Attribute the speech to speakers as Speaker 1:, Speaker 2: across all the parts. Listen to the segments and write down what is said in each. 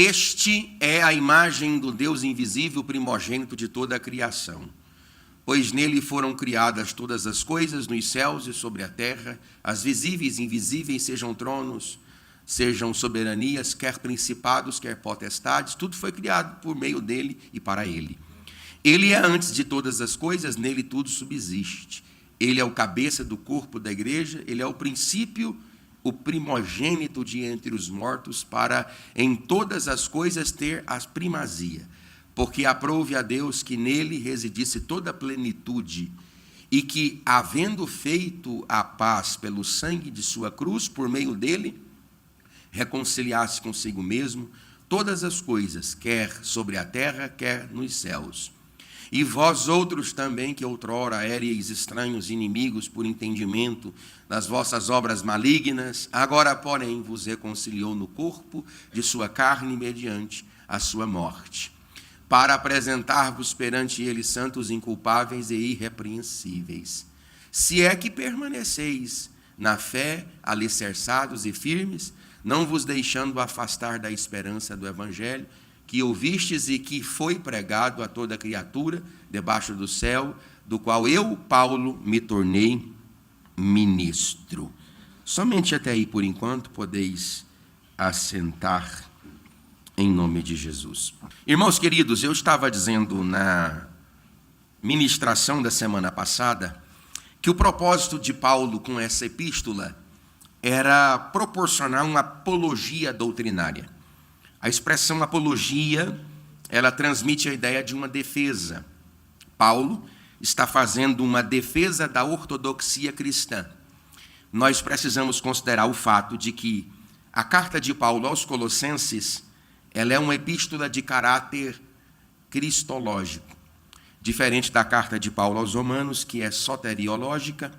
Speaker 1: Este é a imagem do Deus invisível, primogênito de toda a criação. Pois nele foram criadas todas as coisas, nos céus e sobre a terra, as visíveis e invisíveis, sejam tronos, sejam soberanias, quer principados, quer potestades, tudo foi criado por meio dele e para ele. Ele é antes de todas as coisas, nele tudo subsiste. Ele é o cabeça do corpo da igreja, ele é o princípio, o primogênito de entre os mortos, para em todas as coisas ter a primazia. Porque aprouve a Deus que nele residisse toda a plenitude, e que, havendo feito a paz pelo sangue de sua cruz, por meio dele, reconciliasse consigo mesmo todas as coisas, quer sobre a terra, quer nos céus. E vós outros também, que outrora éreis estranhos, inimigos por entendimento das vossas obras malignas, agora, porém, vos reconciliou no corpo de sua carne mediante a sua morte, para apresentar-vos perante ele santos, inculpáveis e irrepreensíveis. Se é que permaneceis na fé, alicerçados e firmes, não vos deixando afastar da esperança do evangelho, que ouvistes e que foi pregado a toda criatura debaixo do céu, do qual eu, Paulo, me tornei ministro. Somente até aí, por enquanto, podeis assentar em nome de Jesus. Irmãos queridos, eu estava dizendo na ministração da semana passada que o propósito de Paulo com essa epístola era proporcionar uma apologia doutrinária. A expressão apologia, ela transmite a ideia de uma defesa. Paulo está fazendo uma defesa da ortodoxia cristã. Nós precisamos considerar o fato de que a carta de Paulo aos Colossenses, ela é uma epístola de caráter cristológico, diferente da carta de Paulo aos Romanos, que é soteriológica,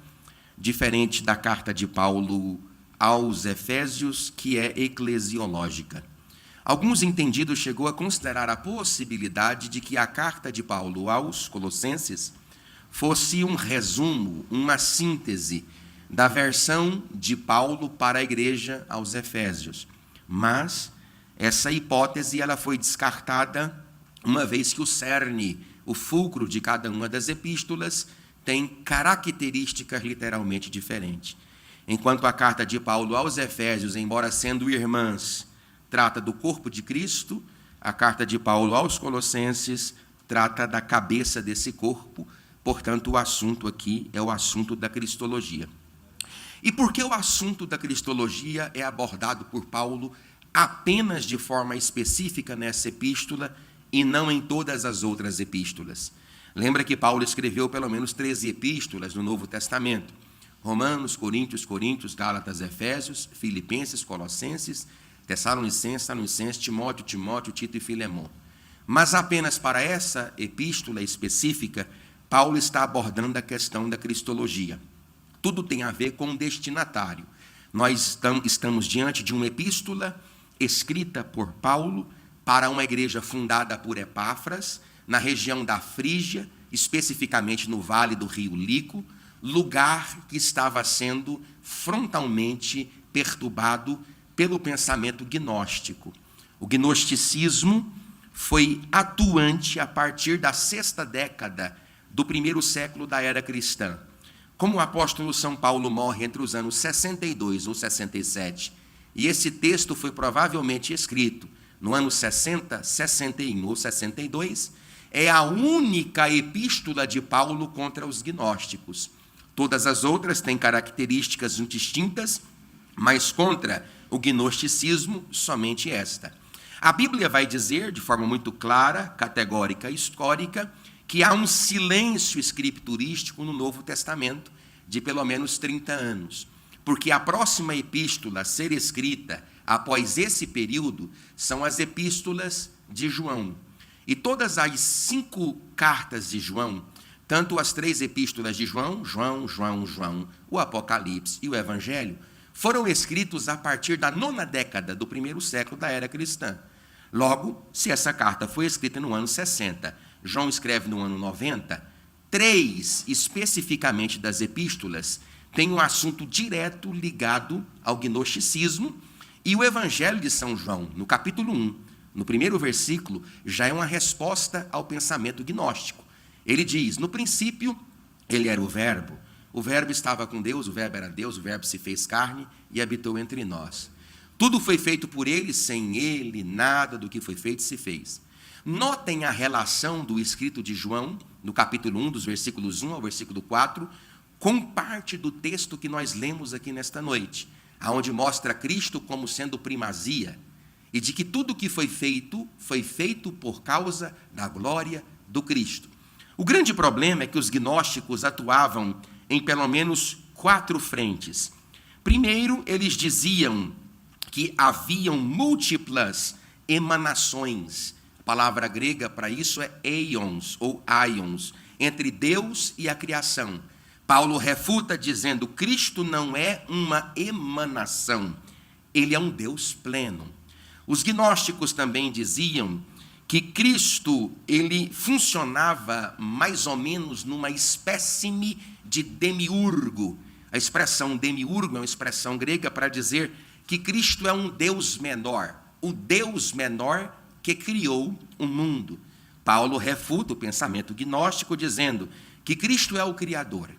Speaker 1: diferente da carta de Paulo aos Efésios, que é eclesiológica. Alguns entendidos chegou a considerar a possibilidade de que a carta de Paulo aos Colossenses fosse um resumo, uma síntese da versão de Paulo para a igreja aos Efésios. Mas essa hipótese ela foi descartada, uma vez que o cerne, o fulcro de cada uma das epístolas tem características literalmente diferentes. Enquanto a carta de Paulo aos Efésios, embora sendo irmãs, trata do corpo de Cristo, a carta de Paulo aos Colossenses trata da cabeça desse corpo, portanto, o assunto aqui é o assunto da cristologia. E por que o assunto da cristologia é abordado por Paulo apenas de forma específica nessa epístola e não em todas as outras epístolas? Lembra que Paulo escreveu pelo menos 13 epístolas no Novo Testamento: Romanos, Coríntios, Gálatas, Efésios, Filipenses, Colossenses, Tessalonicenses, Timóteo, Tito e Filemão. Mas apenas para essa epístola específica, Paulo está abordando a questão da cristologia. Tudo tem a ver com o destinatário. Nós estamos diante de uma epístola escrita por Paulo para uma igreja fundada por Epáfras, na região da Frígia, especificamente no vale do rio Lico, lugar que estava sendo frontalmente perturbado pelo pensamento gnóstico. O gnosticismo foi atuante a partir da 6ª década do 1º século da era cristã. Como o apóstolo São Paulo morre entre os anos 62 ou 67, e esse texto foi provavelmente escrito no ano 60, 61 ou 62, é a única epístola de Paulo contra os gnósticos. Todas as outras têm características distintas, mas contra o gnosticismo, somente esta. A Bíblia vai dizer, de forma muito clara, categórica e histórica, que há um silêncio escriturístico no Novo Testamento de pelo menos 30 anos, porque a próxima epístola a ser escrita após esse período são as epístolas de João. E todas as 5 cartas de João, tanto as 3 epístolas de João, o Apocalipse e o Evangelho, foram escritos a partir da 9ª década do 1º século da era cristã. Logo, se essa carta foi escrita no ano 60, João escreve no ano 90, 3 especificamente das epístolas têm um assunto direto ligado ao gnosticismo, e o Evangelho de São João, no capítulo 1, no primeiro versículo, já é uma resposta ao pensamento gnóstico. Ele diz, no princípio, ele era o Verbo estava com Deus, o Verbo era Deus, o Verbo se fez carne e habitou entre nós. Tudo foi feito por ele, sem ele, nada do que foi feito se fez. Notem a relação do escrito de João, no capítulo 1, dos versículos 1 ao versículo 4, com parte do texto que nós lemos aqui nesta noite, aonde mostra Cristo como sendo primazia, e de que tudo que foi feito por causa da glória do Cristo. O grande problema é que os gnósticos atuavam em pelo menos 4 frentes. Primeiro, eles diziam que haviam múltiplas emanações. A palavra grega para isso é eions, ou aions, entre Deus e a criação. Paulo refuta dizendo, Cristo não é uma emanação, ele é um Deus pleno. Os gnósticos também diziam que Cristo, ele funcionava mais ou menos numa espécime de demiurgo. A expressão demiurgo é uma expressão grega para dizer que Cristo é um Deus menor, o Deus menor que criou o mundo. Paulo refuta o pensamento gnóstico dizendo que Cristo é o Criador.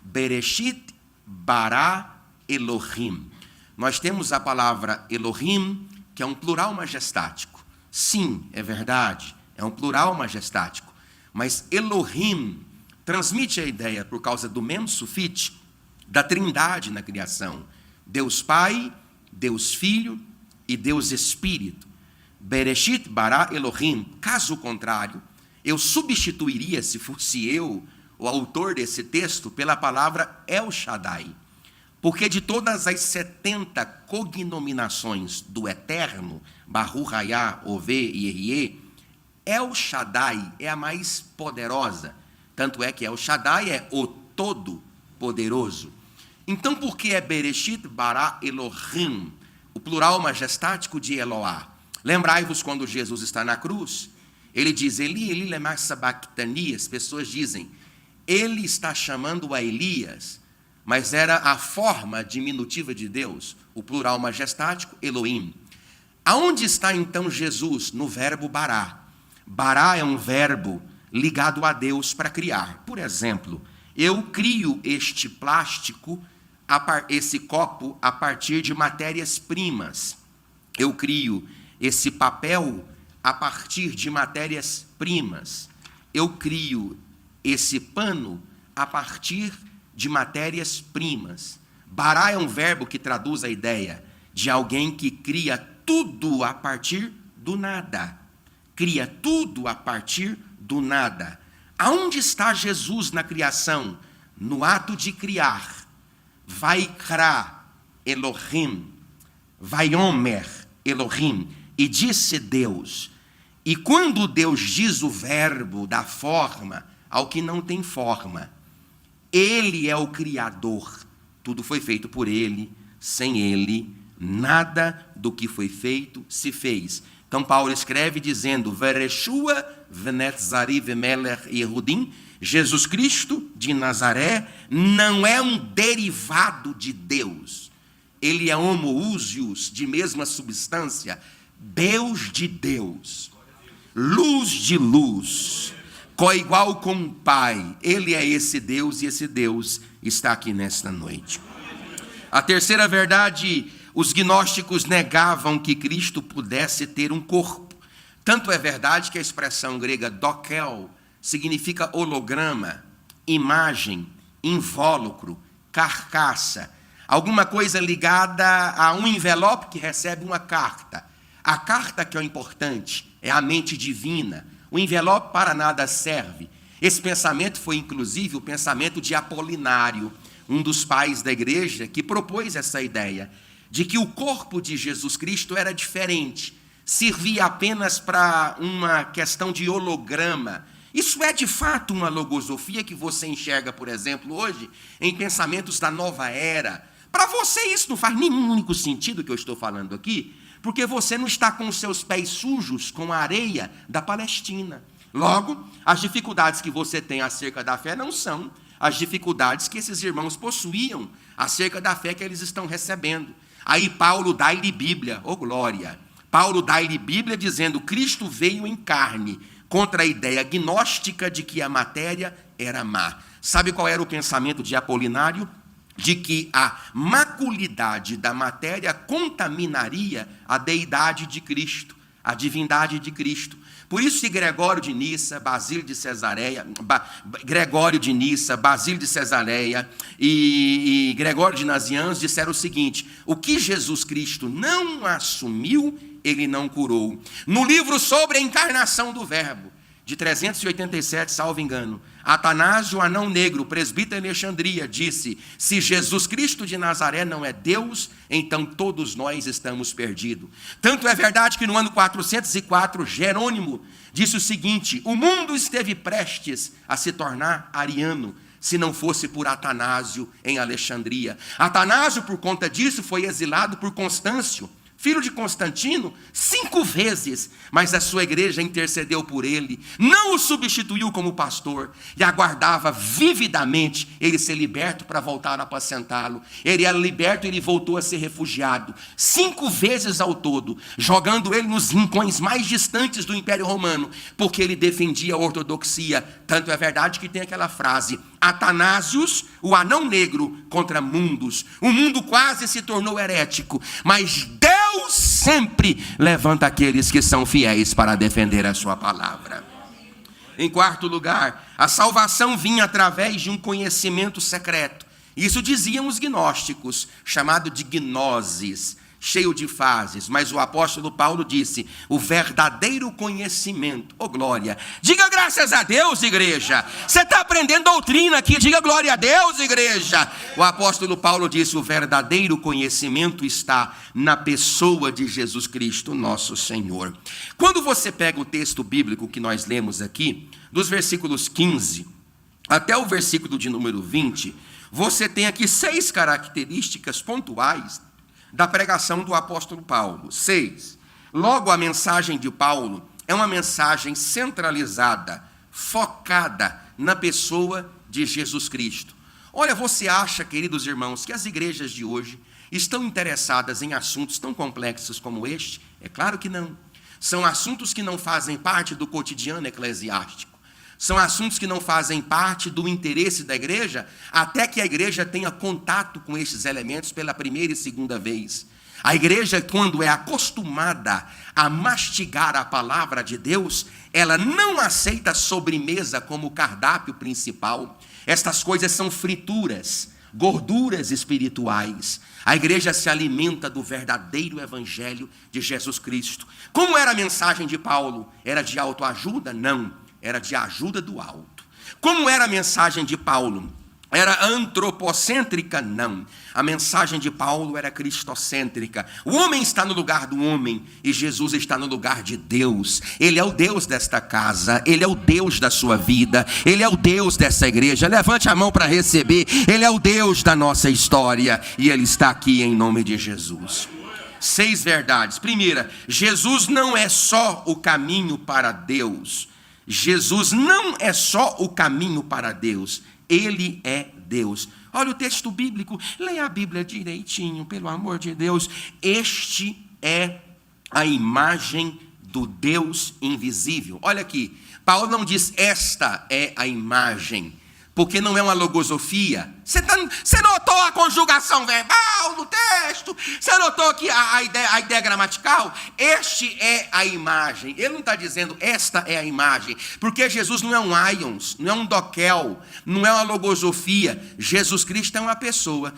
Speaker 1: Bereshit bara Elohim. Nós temos a palavra Elohim, que é um plural majestático. Sim, é verdade, é um plural majestático. Mas Elohim transmite a ideia, por causa do mem sufit, da trindade na criação. Deus Pai, Deus Filho e Deus Espírito. Bereshit bara Elohim. Caso contrário, eu substituiria, se fosse eu, o autor desse texto, pela palavra El Shaddai. Porque de todas as 70 cognominações do Eterno, Baruch Hayá, Ové e Erie, El Shaddai é a mais poderosa. Tanto é que El Shaddai é o Todo-Poderoso. Então, por que é Bereshit bara Elohim, o plural majestático de Eloá? Lembrai-vos quando Jesus está na cruz, ele diz, Eli, Eli, lema sabachthani. As pessoas dizem, ele está chamando a Elias, mas era a forma diminutiva de Deus, o plural majestático, Elohim. Aonde está então Jesus? No verbo bará. Bará é um verbo ligado a Deus para criar. Por exemplo, eu crio este plástico, esse copo, a partir de matérias-primas. Eu crio esse papel a partir de matérias-primas. Eu crio esse pano a partir de matérias-primas. Bará é um verbo que traduz a ideia de alguém que cria tudo a partir do nada. Cria tudo a partir do nada. Aonde está Jesus na criação? No ato de criar. Vaikra Elohim, Vaiomer Elohim, e disse Deus. E quando Deus diz o verbo dá forma ao que não tem forma, ele é o Criador, tudo foi feito por ele, sem ele, nada do que foi feito se fez. Então Paulo escreve dizendo, Vereshua venetzari vemelech Yehudim, Jesus Cristo de Nazaré não é um derivado de Deus, ele é homoúsios, de mesma substância, Deus de Deus, luz de luz, coigual com o Pai. Ele é esse Deus e esse Deus está aqui nesta noite. A terceira verdade, os gnósticos negavam que Cristo pudesse ter um corpo. Tanto é verdade que a expressão grega dokel significa holograma, imagem, invólucro, carcaça, alguma coisa ligada a um envelope que recebe uma carta. A carta que é o importante, é a mente divina. O envelope para nada serve. Esse pensamento foi, inclusive, o pensamento de Apolinário, um dos pais da igreja, que propôs essa ideia de que o corpo de Jesus Cristo era diferente, servia apenas para uma questão de holograma. Isso é, de fato, uma logosofia que você enxerga, por exemplo, hoje, em pensamentos da nova era. Para você isso não faz nenhum único sentido que eu estou falando aqui, porque você não está com os seus pés sujos com a areia da Palestina. Logo, as dificuldades que você tem acerca da fé não são as dificuldades que esses irmãos possuíam acerca da fé que eles estão recebendo. Aí Paulo dá-lhe Bíblia, glória. Paulo dá-lhe Bíblia dizendo: Cristo veio em carne, contra a ideia gnóstica de que a matéria era má. Sabe qual era o pensamento de Apolinário? De que a maculidade da matéria contaminaria a deidade de Cristo, a divindade de Cristo. Por isso que Gregório de Nissa, Basílio de Cesareia e Gregório de Nazianzo disseram o seguinte: o que Jesus Cristo não assumiu, ele não curou. No livro sobre a encarnação do Verbo, de 387, salvo engano, Atanásio, o anão negro, presbítero em Alexandria, disse: se Jesus Cristo de Nazaré não é Deus, então todos nós estamos perdidos. Tanto é verdade que no ano 404, Jerônimo disse o seguinte: o mundo esteve prestes a se tornar ariano, se não fosse por Atanásio em Alexandria. Atanásio, por conta disso, foi exilado por Constâncio, filho de Constantino, 5 vezes, mas a sua igreja intercedeu por ele, não o substituiu como pastor, e aguardava vividamente ele ser liberto para voltar a apacentá-lo. Ele era liberto e ele voltou a ser refugiado, 5 vezes ao todo, jogando ele nos rincões mais distantes do Império Romano, porque ele defendia a ortodoxia. Tanto é verdade que tem aquela frase: Atanásios, o anão negro, contra mundos. O mundo quase se tornou herético, mas Deus sempre levanta aqueles que são fiéis para defender a sua palavra. Em quarto lugar, a salvação vinha através de um conhecimento secreto. Isso diziam os gnósticos, chamado de gnoses, cheio de fases. Mas o apóstolo Paulo disse: o verdadeiro conhecimento. Oh, glória! Diga graças a Deus, igreja. Você está aprendendo doutrina aqui. Diga glória a Deus, igreja. O apóstolo Paulo disse: o verdadeiro conhecimento está na pessoa de Jesus Cristo, nosso Senhor. Quando você pega o texto bíblico que nós lemos aqui, dos versículos 15 até o versículo de número 20, você tem aqui 6 características pontuais da pregação do apóstolo Paulo. 6. Logo, a mensagem de Paulo é uma mensagem centralizada, focada na pessoa de Jesus Cristo. Olha, você acha, queridos irmãos, que as igrejas de hoje estão interessadas em assuntos tão complexos como este? É claro que não. São assuntos que não fazem parte do cotidiano eclesiástico. São assuntos que não fazem parte do interesse da igreja, até que a igreja tenha contato com estes elementos pela primeira e segunda vez. A igreja, quando é acostumada a mastigar a palavra de Deus, ela não aceita a sobremesa como cardápio principal. Estas coisas são frituras, gorduras espirituais. A igreja se alimenta do verdadeiro evangelho de Jesus Cristo. Como era a mensagem de Paulo? Era de autoajuda? Não. Era de ajuda do alto. Como era a mensagem de Paulo? Era antropocêntrica? Não. A mensagem de Paulo era cristocêntrica. O homem está no lugar do homem e Jesus está no lugar de Deus. Ele é o Deus desta casa, Ele é o Deus da sua vida, Ele é o Deus dessa igreja. Levante a mão para receber. Ele é o Deus da nossa história e Ele está aqui em nome de Jesus. 6 verdades. Primeira, Jesus não é só o caminho para Deus. Jesus não é só o caminho para Deus, Ele é Deus. Olha o texto bíblico, leia a Bíblia direitinho, pelo amor de Deus. Este é a imagem do Deus invisível. Olha aqui, Paulo não diz esta é a imagem, porque não é uma logosofia. Você notou a conjugação verbal no texto? Você notou aqui a ideia gramatical? Este é a imagem. Ele não está dizendo esta é a imagem, porque Jesus não é um aions, não é um doquel, não é uma logosofia. Jesus Cristo é uma pessoa.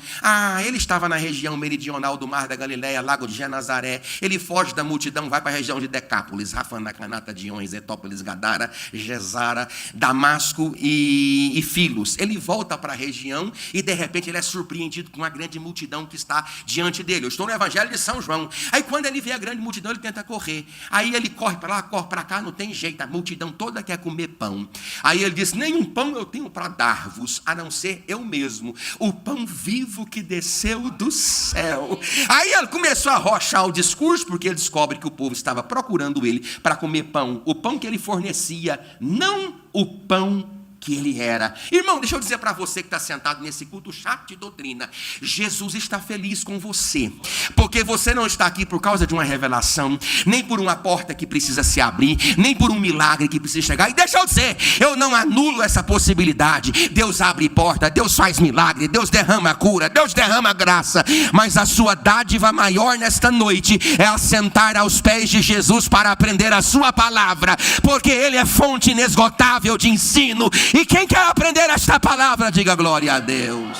Speaker 1: Ele estava na região meridional do Mar da Galileia, Lago de Genazaré. Ele foge da multidão, vai para a região de Decápolis, Rafana, Canata, Diões, Etópolis, Gadara, Gesara, Damasco e Filos. Ele volta para a região e de repente ele é surpreendido com uma grande multidão que está diante dele. Eu estou no Evangelho de São João. Aí quando ele vê a grande multidão, ele tenta correr. Aí ele corre para lá, corre para cá, não tem jeito. A multidão toda quer comer pão. Aí ele diz: nenhum pão eu tenho para dar-vos, a não ser eu mesmo, o pão vivo que desceu do céu. Aí ele começou a arrochar o discurso, porque ele descobre que o povo estava procurando ele para comer pão. O pão que ele fornecia, não o pão que ele era. Irmão, deixa eu dizer para você que está sentado nesse culto chato de doutrina, Jesus está feliz com você, porque você não está aqui por causa de uma revelação, nem por uma porta que precisa se abrir, nem por um milagre que precisa chegar. E deixa eu dizer, eu não anulo essa possibilidade. Deus abre porta, Deus faz milagre, Deus derrama cura, Deus derrama graça, mas a sua dádiva maior nesta noite é assentar aos pés de Jesus para aprender a sua palavra, porque ele é fonte inesgotável de ensino. E quem quer aprender esta palavra, diga glória a Deus.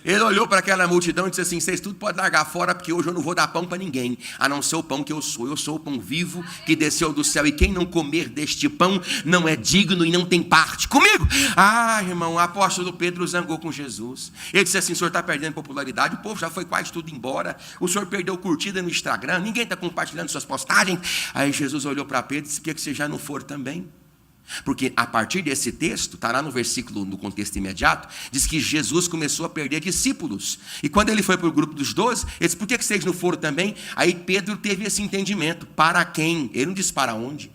Speaker 1: Ele olhou para aquela multidão e disse assim: vocês tudo podem largar fora, porque hoje eu não vou dar pão para ninguém, a não ser o pão que eu sou. Eu sou o pão vivo que desceu do céu, e quem não comer deste pão não é digno e não tem parte comigo. Ah, irmão, o apóstolo Pedro zangou com Jesus. Ele disse assim: o senhor está perdendo popularidade, o povo já foi quase tudo embora, o senhor perdeu curtida no Instagram, ninguém está compartilhando suas postagens. Aí Jesus olhou para Pedro e disse: por que você já não for também? Porque a partir desse texto, está lá no versículo, no contexto imediato, diz que Jesus começou a perder discípulos. E quando ele foi para o grupo dos 12, ele disse: por que vocês não foram também? Aí Pedro teve esse entendimento: para quem? Ele não disse para onde.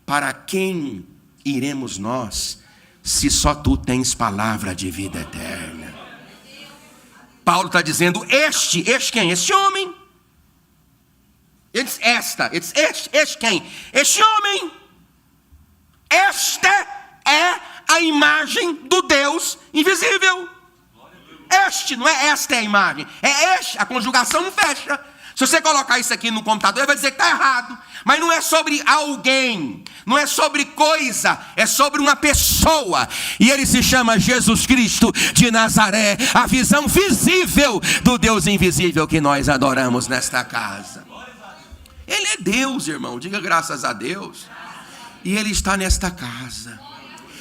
Speaker 1: Para quem iremos nós, se só tu tens palavra de vida eterna? Paulo está dizendo: este quem? Este homem. Ele diz ele diz este quem? Este homem. Esta é a imagem do Deus invisível. Este, não é esta é a imagem, é este. A conjugação não fecha. Se você colocar isso aqui no computador, ele vai dizer que está errado. Mas não é sobre alguém, não é sobre coisa, é sobre uma pessoa. E ele se chama Jesus Cristo de Nazaré, a visão visível do Deus invisível que nós adoramos nesta casa. Ele é Deus, irmão, diga graças a Deus. E ele está nesta casa.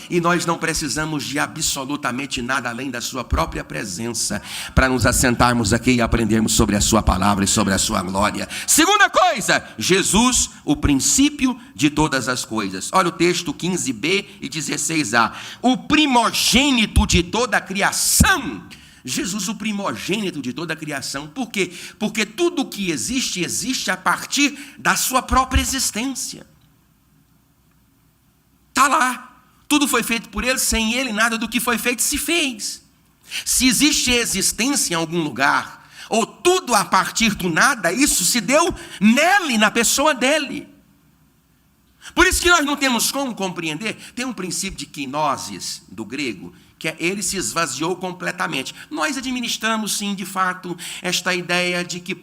Speaker 1: E nós não precisamos de absolutamente nada além da sua própria presença para nos assentarmos aqui e aprendermos sobre a sua palavra e sobre a sua glória. Segunda coisa, Jesus, o princípio de todas as coisas. Olha o texto 15b e 16a. O primogênito de toda a criação. Jesus, o primogênito de toda a criação. Por quê? Porque tudo que existe, existe a partir da sua própria existência. Está lá, tudo foi feito por ele, sem ele nada do que foi feito se fez. Se existe existência em algum lugar, ou tudo a partir do nada, isso se deu nele, na pessoa dele. Por isso que nós não temos como compreender. Tem um princípio de quinosis, do grego, que é ele se esvaziou completamente. Nós administramos sim, de fato, esta ideia de que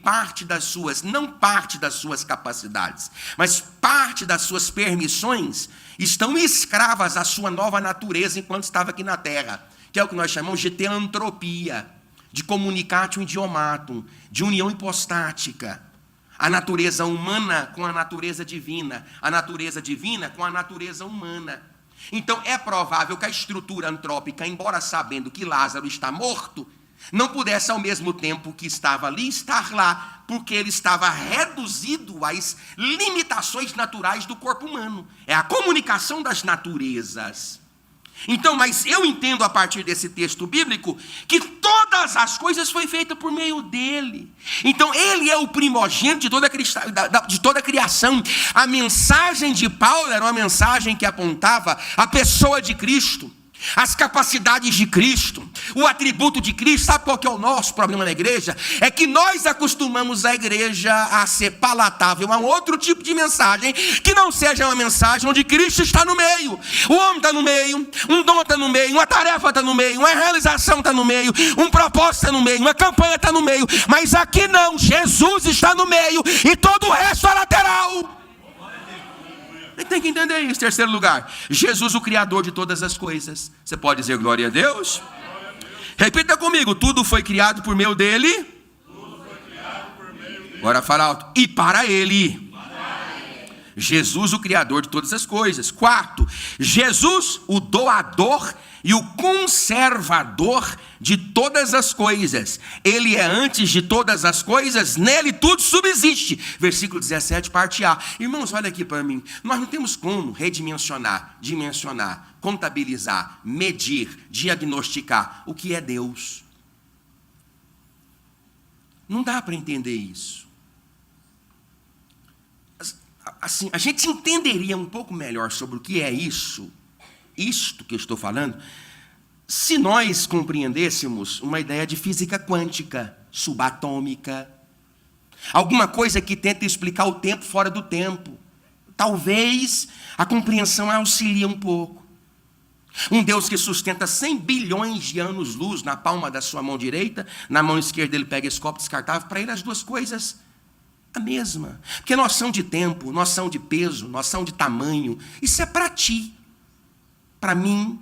Speaker 1: não parte das suas capacidades, mas parte das suas permissões estão escravas à sua nova natureza enquanto estava aqui na terra, que é o que nós chamamos de teantropia, de communicatio idiomatum, de união hipostática. A natureza humana com a natureza divina, a natureza divina com a natureza humana. Então é provável que a estrutura antrópica, embora sabendo que Lázaro está morto, não pudesse ao mesmo tempo que estava ali, estar lá, porque ele estava reduzido às limitações naturais do corpo humano. É a comunicação das naturezas. Então, mas eu entendo a partir desse texto bíblico que todas as coisas foi feita por meio dele. Então ele é o primogênito de toda a criação. A mensagem de Paulo era uma mensagem que apontava a pessoa de Cristo, as capacidades de Cristo, o atributo de Cristo. Sabe qual que é o nosso problema na igreja? É que nós acostumamos a igreja a ser palatável a um outro tipo de mensagem, que não seja uma mensagem onde Cristo está no meio. O homem está no meio, um dom está no meio, uma tarefa está no meio, uma realização está no meio, um propósito está no meio, uma campanha está no meio. Mas aqui não, Jesus está no meio e todo o resto é lateral. Tem que entender isso. Terceiro lugar, Jesus, o Criador de todas as coisas. Você pode dizer glória a Deus? Repita comigo: tudo foi criado por meio dele. Agora fala alto: e para ele. Jesus, o Criador de todas as coisas. Quarto, Jesus, o doador e o conservador de todas as coisas. Ele é antes de todas as coisas, nele tudo subsiste. Versículo 17, parte A. Irmãos, olha aqui para mim. Nós não temos como redimensionar, dimensionar, contabilizar, medir, diagnosticar o que é Deus. Não dá para entender isso. Assim, a gente entenderia um pouco melhor sobre o que é isso isto que eu estou falando se nós compreendêssemos uma ideia de física quântica, subatômica, alguma coisa que tenta explicar o tempo fora do tempo. Talvez a compreensão auxilie um pouco. Um Deus que sustenta 100 bilhões de anos-luz na palma da sua mão direita, na mão esquerda ele pega esse copo descartável, para ele as duas coisas a mesma. Porque noção de tempo, noção de peso, noção de tamanho, isso é para ti. Para mim,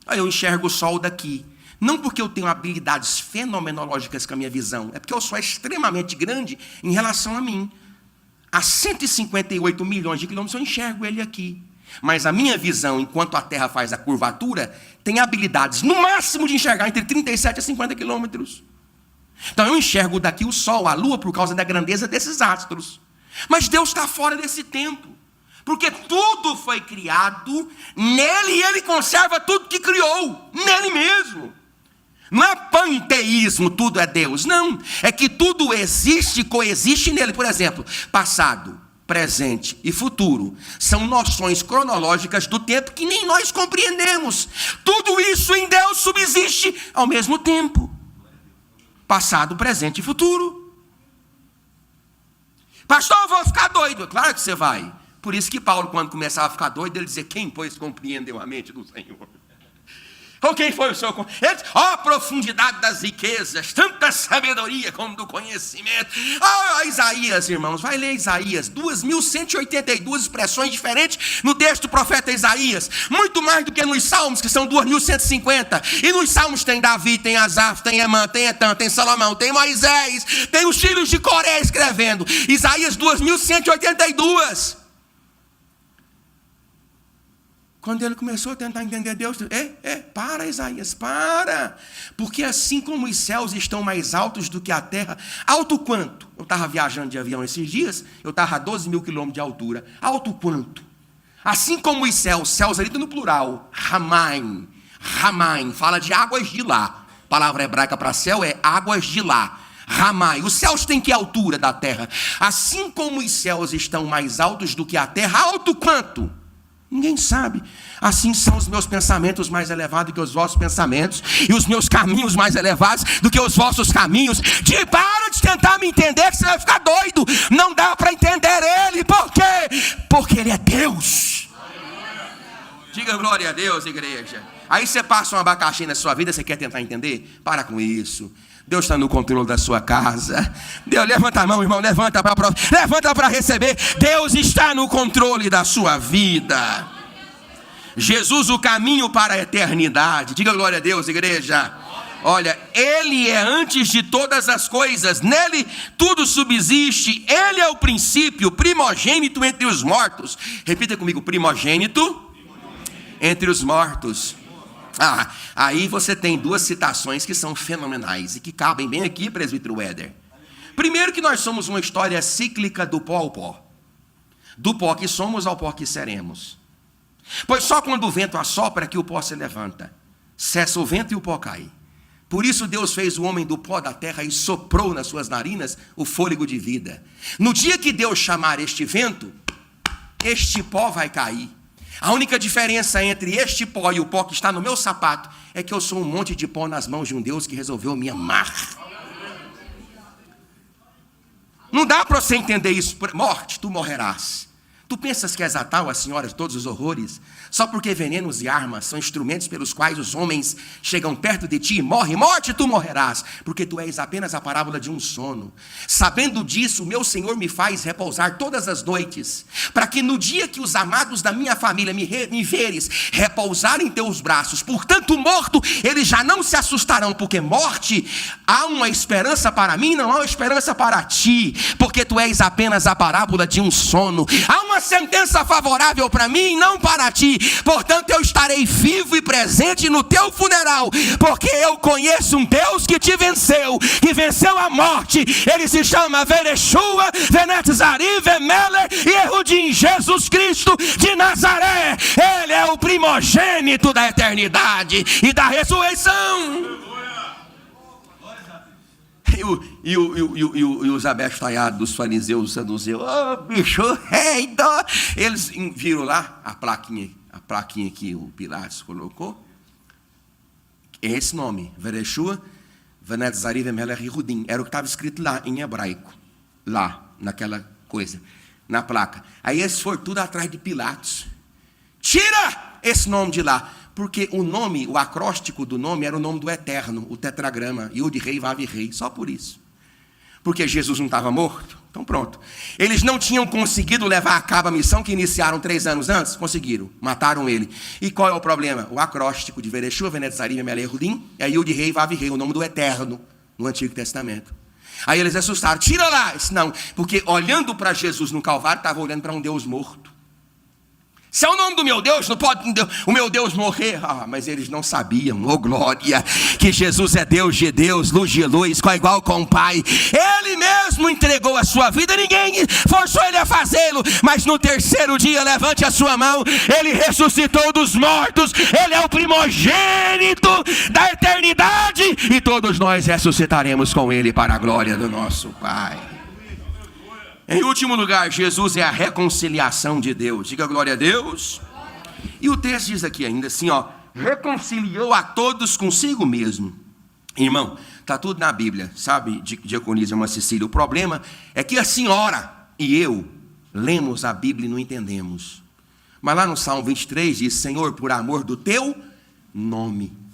Speaker 1: eu enxergo o sol daqui. Não porque eu tenho habilidades fenomenológicas com a minha visão, é porque eu sou extremamente grande em relação a mim. A 158 milhões de quilômetros eu enxergo ele aqui. Mas a minha visão, enquanto a Terra faz a curvatura, tem habilidades no máximo de enxergar entre 37 a 50 quilômetros. Então eu enxergo daqui o Sol, a Lua, por causa da grandeza desses astros. Mas Deus está fora desse tempo. Porque tudo foi criado nele e ele conserva tudo que criou, nele mesmo. Não é panteísmo, tudo é Deus. Não, é que tudo existe e coexiste nele. Por exemplo, passado, presente e futuro são noções cronológicas do tempo que nem nós compreendemos. Tudo isso em Deus subsiste ao mesmo tempo. Passado, presente e futuro. Pastor, eu vou ficar doido. Claro que você vai. Por isso que Paulo, quando começava a ficar doido, ele dizia: quem, pois, compreendeu a mente do Senhor? Ou quem foi o seu... Ele diz: ó, profundidade das riquezas, tanta sabedoria como do conhecimento. Isaías, irmãos, vai ler Isaías, 2.182 expressões diferentes no texto do profeta Isaías. Muito mais do que nos Salmos, que são 2.150. E nos Salmos tem Davi, tem Asaf, tem Emã, tem Etan, tem Salomão, tem Moisés, tem os filhos de Coré escrevendo. Isaías 2.182. Quando ele começou a tentar entender Deus, para, Isaías, para. Porque assim como os céus estão mais altos do que a terra, alto quanto? Eu estava viajando de avião esses dias, eu estava a 12 mil quilômetros de altura. Alto quanto? Assim como os céus ali no plural, Ramaim, fala de águas de lá. A palavra hebraica para céu é águas de lá. Ramai, os céus têm que altura da terra? Assim como os céus estão mais altos do que a terra, alto quanto? Ninguém sabe. Assim são os meus pensamentos mais elevados do que os vossos pensamentos, e os meus caminhos mais elevados do que os vossos caminhos. Para de tentar me entender, que você vai ficar doido. Não dá para entender ele. Por quê? Porque ele é Deus. Diga glória a Deus, igreja. Aí você passa um abacaxi na sua vida, você quer tentar entender? Para com isso. Deus está no controle da sua casa. Deus, levanta a mão, irmão, levanta para receber. Deus está no controle da sua vida. Jesus, o caminho para a eternidade. Diga glória a Deus, igreja. Olha, ele é antes de todas as coisas, nele tudo subsiste. Ele é o princípio, primogênito entre os mortos. Repita comigo: primogênito entre os mortos. Aí você tem duas citações que são fenomenais e que cabem bem aqui, presbítero Éder. Primeiro, que nós somos uma história cíclica do pó ao pó. Do pó que somos ao pó que seremos. Pois só quando o vento assopra que o pó se levanta. Cessa o vento e o pó cai. Por isso Deus fez o homem do pó da terra e soprou nas suas narinas o fôlego de vida. No dia que Deus chamar este vento, este pó vai cair. A única diferença entre este pó e o pó que está no meu sapato é que eu sou um monte de pó nas mãos de um Deus que resolveu me amar. Não dá para você entender isso. Morte, tu morrerás. Tu pensas que és a tal, a senhora de todos os horrores, só porque venenos e armas são instrumentos pelos quais os homens chegam perto de ti e morrem? Morte, tu morrerás, porque tu és apenas a parábola de um sono. Sabendo disso, meu Senhor me faz repousar todas as noites, para que no dia que os amados da minha família me veres repousar em teus braços, portanto morto, eles já não se assustarão, porque morte, há uma esperança para mim, não há uma esperança para ti, porque tu és apenas a parábola de um sono. Há uma sentença favorável para mim, não para ti. Portanto, eu estarei vivo e presente no teu funeral, porque eu conheço um Deus que te venceu, que venceu a morte. Ele se chama Vereshua, Venetzari, Vemeler e Erudim, Jesus Cristo de Nazaré. Ele é o primogênito da eternidade e da ressurreição. E os abestalhados dos fariseus, dos saduceus, bicho, eles viram lá a plaquinha, a plaquinha que o Pilatos colocou, é esse nome, Vereshua Venetzari Vemelech Yehudim. Era o que estava escrito lá em hebraico, lá, naquela coisa, na placa. Aí eles foram tudo atrás de Pilatos. Tira esse nome de lá, porque o nome, o acróstico do nome era o nome do Eterno, o tetragrama, Yud Rei Vav Rei, só por isso. Porque Jesus não estava morto, então pronto. Eles não tinham conseguido levar a cabo a missão que iniciaram 3 anos antes? Conseguiram, mataram ele. E qual é o problema? O acróstico de Vereshua Venetzari Vemelech Yehudim é Yud Rei Vav Rei, o nome do Eterno, no Antigo Testamento. Aí eles assustaram, tira lá. Disse, não, porque olhando para Jesus no Calvário, estava olhando para um Deus morto. Se é o nome do meu Deus, não pode o meu Deus morrer. Mas eles não sabiam, glória, que Jesus é Deus de Deus, luz de luz, igual com o Pai. Ele mesmo entregou a sua vida, ninguém forçou ele a fazê-lo. Mas no 3º dia, levante a sua mão, ele ressuscitou dos mortos. Ele é o primogênito da eternidade. E todos nós ressuscitaremos com ele para a glória do nosso Pai. Em último lugar, Jesus é a reconciliação de Deus. Diga glória a Deus. E o texto diz aqui ainda assim, reconciliou a todos consigo mesmo. Irmão, está tudo na Bíblia, sabe, Diaconisa Irmã Cecília. O problema é que a senhora e eu lemos a Bíblia e não entendemos. Mas lá no Salmo 23 diz, Senhor, por amor do teu nome.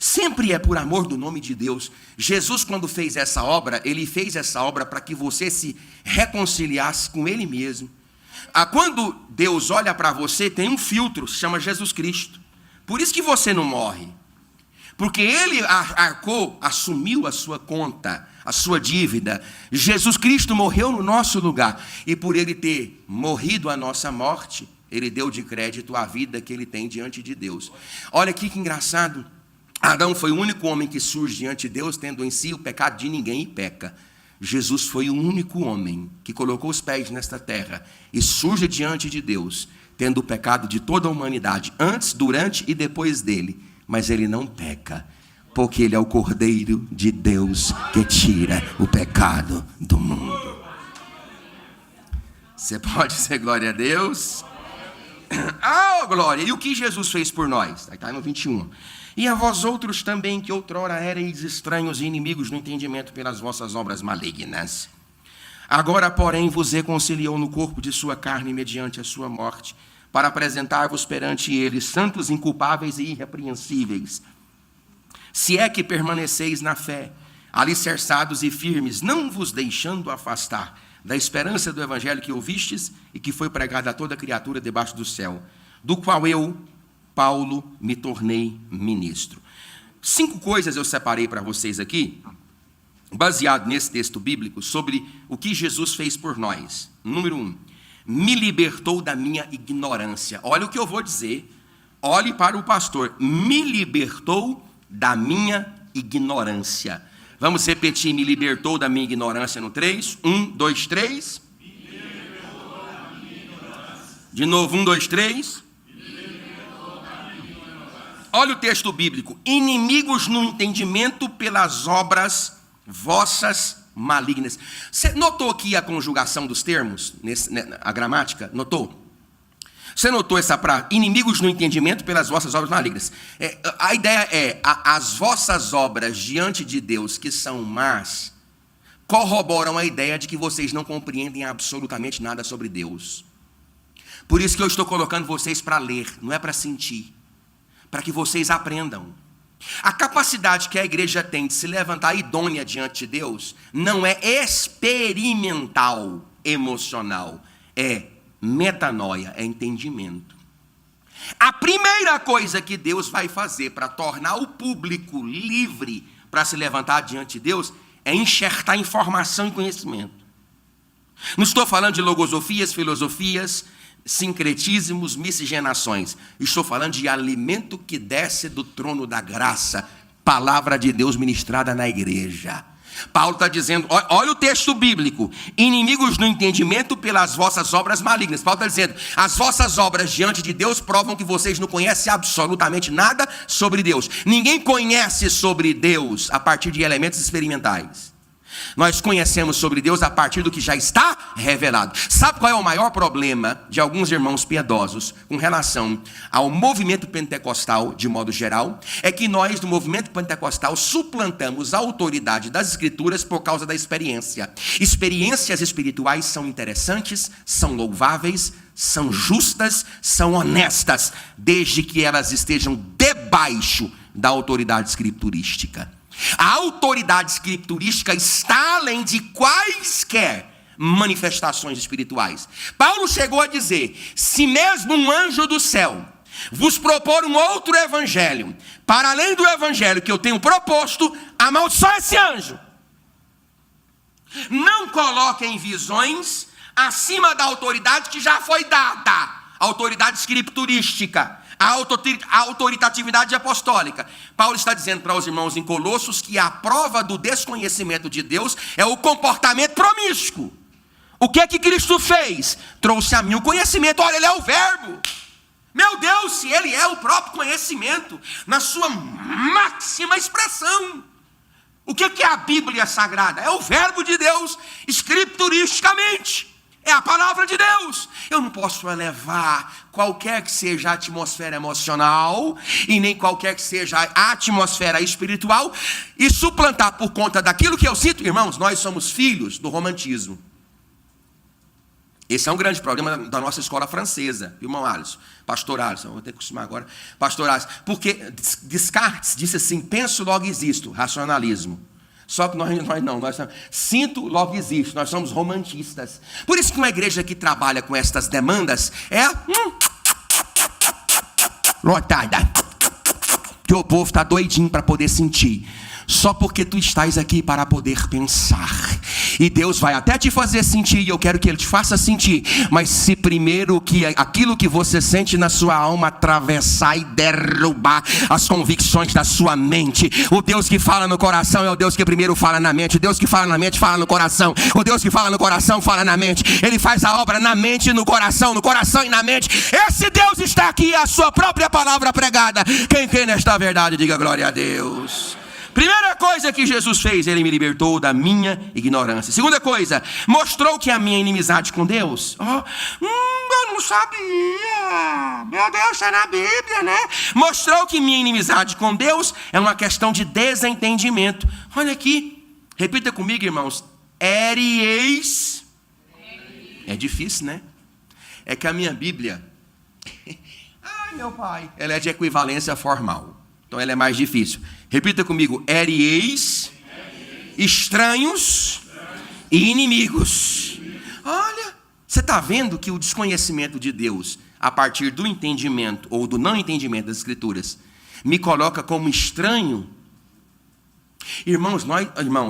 Speaker 1: Sempre é por amor do nome de Deus. Jesus, quando fez essa obra, ele fez essa obra para que você se reconciliasse com ele mesmo. Quando Deus olha para você, tem um filtro, se chama Jesus Cristo. Por isso que você não morre. Porque ele assumiu a sua conta, a sua dívida. Jesus Cristo morreu no nosso lugar. E por ele ter morrido a nossa morte, ele deu de crédito a vida que ele tem diante de Deus. Olha aqui que engraçado. Adão foi o único homem que surge diante de Deus, tendo em si o pecado de ninguém e peca. Jesus foi o único homem que colocou os pés nesta terra e surge diante de Deus, tendo o pecado de toda a humanidade, antes, durante e depois dele. Mas ele não peca, porque ele é o Cordeiro de Deus que tira o pecado do mundo. Você pode dizer glória a Deus? Glória! E o que Jesus fez por nós? Está no 21. E a vós outros também, que outrora éreis estranhos e inimigos no entendimento pelas vossas obras malignas. Agora, porém, vos reconciliou no corpo de sua carne mediante a sua morte, para apresentar-vos perante ele santos, inculpáveis e irrepreensíveis. Se é que permaneceis na fé, alicerçados e firmes, não vos deixando afastar da esperança do evangelho que ouvistes e que foi pregado a toda criatura debaixo do céu, do qual eu, Paulo, me tornei ministro. 5 coisas eu separei para vocês aqui, baseado nesse texto bíblico, sobre o que Jesus fez por nós. Número 1, me libertou da minha ignorância. Olha o que eu vou dizer, olhe para o pastor, me libertou da minha ignorância. Vamos repetir, me libertou da minha ignorância no 3, 1, 2, 3. Me libertou da minha ignorância. De novo, 1, 2, 3. Olha o texto bíblico. Inimigos no entendimento pelas obras vossas malignas. Você notou aqui a conjugação dos termos? A gramática? Notou? Você notou essa frase? Inimigos no entendimento pelas vossas obras malignas. A ideia é, as vossas obras diante de Deus, que são más, corroboram a ideia de que vocês não compreendem absolutamente nada sobre Deus. Por isso que eu estou colocando vocês para ler, não é para sentir. Para que vocês aprendam. A capacidade que a igreja tem de se levantar idônea diante de Deus não é experimental, emocional, é metanoia, é entendimento. A primeira coisa que Deus vai fazer para tornar o público livre para se levantar diante de Deus é enxertar informação e conhecimento. Não estou falando de logosofias, filosofias, sincretismos, miscigenações. Estou falando de alimento que desce do trono da graça, palavra de Deus ministrada na igreja. Paulo está dizendo, olha o texto bíblico, inimigos no entendimento pelas vossas obras malignas. Paulo está dizendo, as vossas obras diante de Deus provam que vocês não conhecem absolutamente nada sobre Deus. Ninguém conhece sobre Deus a partir de elementos experimentais. Nós conhecemos sobre Deus a partir do que já está revelado. Sabe qual é o maior problema de alguns irmãos piedosos com relação ao movimento pentecostal de modo geral? É que nós, do movimento pentecostal, suplantamos a autoridade das Escrituras por causa da experiência. Experiências espirituais são interessantes, são louváveis, são justas, são honestas, desde que elas estejam debaixo da autoridade escriturística. A autoridade escriturística está além de quaisquer manifestações espirituais. Paulo chegou a dizer: se mesmo um anjo do céu vos propor um outro evangelho, para além do evangelho que eu tenho proposto, amaldiçoe esse anjo. Não coloquem visões acima da autoridade que já foi dada, a autoridade escriturística, a autoritatividade apostólica. Paulo está dizendo para os irmãos em Colossos que a prova do desconhecimento de Deus é o comportamento promíscuo. O que é que Cristo fez? Trouxe a mim o conhecimento. Olha, ele é o verbo. Meu Deus, se ele é o próprio conhecimento, na sua máxima expressão. O que é a Bíblia Sagrada? É o verbo de Deus, escrituristicamente. É a palavra de Deus. Eu não posso elevar qualquer que seja a atmosfera emocional e nem qualquer que seja a atmosfera espiritual e suplantar por conta daquilo que eu sinto. Irmãos, nós somos filhos do romantismo. Esse é um grande problema da nossa escola francesa, irmão Alisson, pastor Alisson, vou ter que acostumar agora, pastor Alisson, porque Descartes disse assim: penso, logo existo, racionalismo. Só que nós não, sinto, logo existe, nós somos romantistas. Por isso que uma igreja que trabalha com estas demandas é lotada, que o povo está doidinho para poder sentir. Só porque tu estás aqui para poder pensar. E Deus vai até te fazer sentir, e eu quero que Ele te faça sentir. Mas se primeiro que aquilo que você sente na sua alma atravessar e derrubar as convicções da sua mente. O Deus que fala no coração é o Deus que primeiro fala na mente. O Deus que fala na mente fala no coração. O Deus que fala no coração fala na mente. Ele faz a obra na mente e no coração e na mente. Esse Deus está aqui, a sua própria palavra pregada. Quem crê nesta verdade, diga glória a Deus. Primeira coisa que Jesus fez, Ele me libertou da minha ignorância. Segunda coisa, mostrou que a minha inimizade com Deus. Eu não sabia. Meu Deus, está na Bíblia, né? Mostrou que minha inimizade com Deus é uma questão de desentendimento. Olha aqui, repita comigo, irmãos. Ereis. É difícil, né? É que a minha Bíblia, ai meu pai, ela é de equivalência formal. Então ela é mais difícil. Repita comigo: ereis, estranhos e inimigos. Olha, você está vendo que o desconhecimento de Deus, a partir do entendimento ou do não entendimento das Escrituras, me coloca como estranho? Irmãos,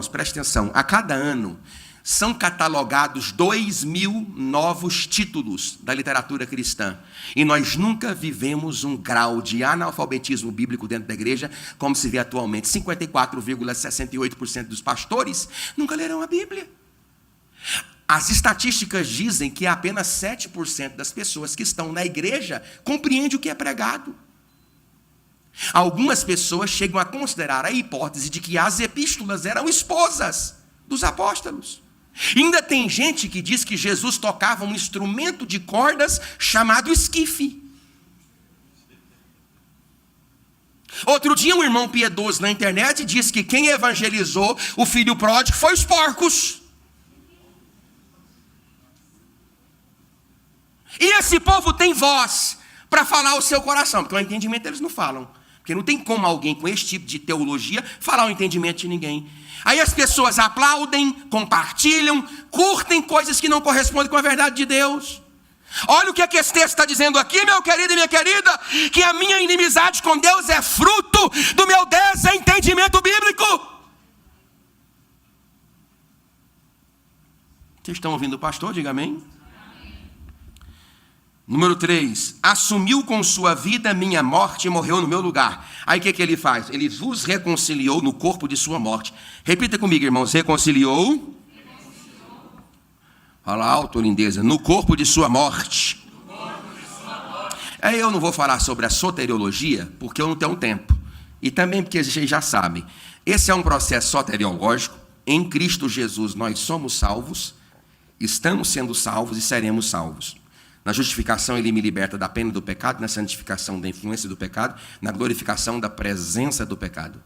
Speaker 1: preste atenção, a cada ano são catalogados 2.000 novos títulos da literatura cristã. E nós nunca vivemos um grau de analfabetismo bíblico dentro da igreja, como se vê atualmente. 54,68% dos pastores nunca leram a Bíblia. As estatísticas dizem que apenas 7% das pessoas que estão na igreja compreendem o que é pregado. Algumas pessoas chegam a considerar a hipótese de que as epístolas eram esposas dos apóstolos. E ainda tem gente que diz que Jesus tocava um instrumento de cordas chamado esquife. Outro dia um irmão piedoso na internet disse que quem evangelizou o filho pródigo foi os porcos. E esse povo tem voz para falar o seu coração, porque o entendimento eles não falam. Porque não tem como alguém com esse tipo de teologia falar o entendimento de ninguém. Aí as pessoas aplaudem, compartilham, curtem coisas que não correspondem com a verdade de Deus. Olha o que esse texto está dizendo aqui, meu querido e minha querida, que a minha inimizade com Deus é fruto do meu desentendimento bíblico. Vocês estão ouvindo o pastor? Diga amém. Número 3, assumiu com sua vida minha morte e morreu no meu lugar. Aí o que ele faz? Ele vos reconciliou no corpo de sua morte. Repita comigo, irmãos, reconciliou. Fala alto, lindeza, no corpo de sua morte. Aí eu não vou falar sobre a soteriologia, porque eu não tenho tempo. E também porque vocês já sabem, esse é um processo soteriológico em Cristo Jesus nós somos salvos, estamos sendo salvos e seremos salvos. Na justificação ele me liberta da pena do pecado, na santificação da influência do pecado, na glorificação da presença do pecado.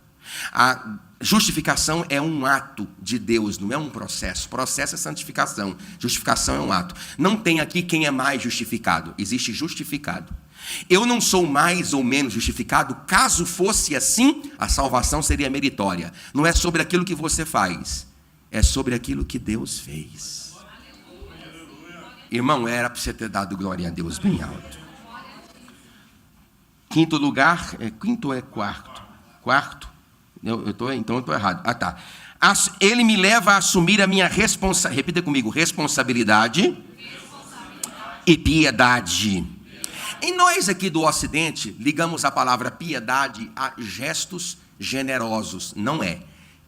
Speaker 1: A justificação é um ato de Deus, não é um processo. Processo é santificação, justificação é um ato. Não tem aqui quem é mais justificado, existe justificado. Eu não sou mais ou menos justificado. Caso fosse assim, a salvação seria meritória. Não é sobre aquilo que você faz, é sobre aquilo que Deus fez. Irmão, era para você ter dado glória a Deus bem alto. Quinto lugar, quinto ou é quarto? Quarto? Então eu estou errado. Ah, tá. Ele me leva a assumir a minha responsabilidade. Repita comigo: responsabilidade e piedade. E nós aqui do Ocidente ligamos a palavra piedade a gestos generosos. Não é.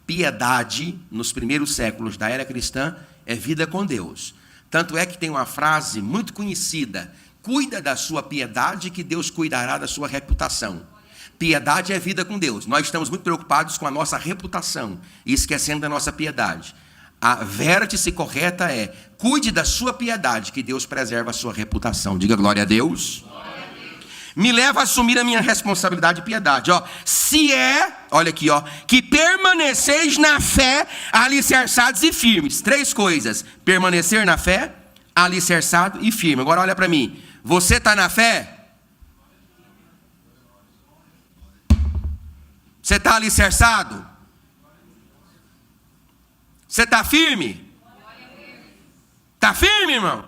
Speaker 1: Piedade, nos primeiros séculos da era cristã, é vida com Deus. Tanto é que tem uma frase muito conhecida: cuida da sua piedade que Deus cuidará da sua reputação. Piedade é vida com Deus. Nós estamos muito preocupados com a nossa reputação e esquecendo da nossa piedade. A vértice correta é: cuide da sua piedade que Deus preserva a sua reputação. Diga glória a Deus. Me leva a assumir a minha responsabilidade e piedade. Se é, olha aqui, que permaneceis na fé, alicerçados e firmes. 3 coisas: permanecer na fé, alicerçado e firme. Agora olha para mim. Você está na fé? Você está alicerçado? Você está firme? Está firme, irmão?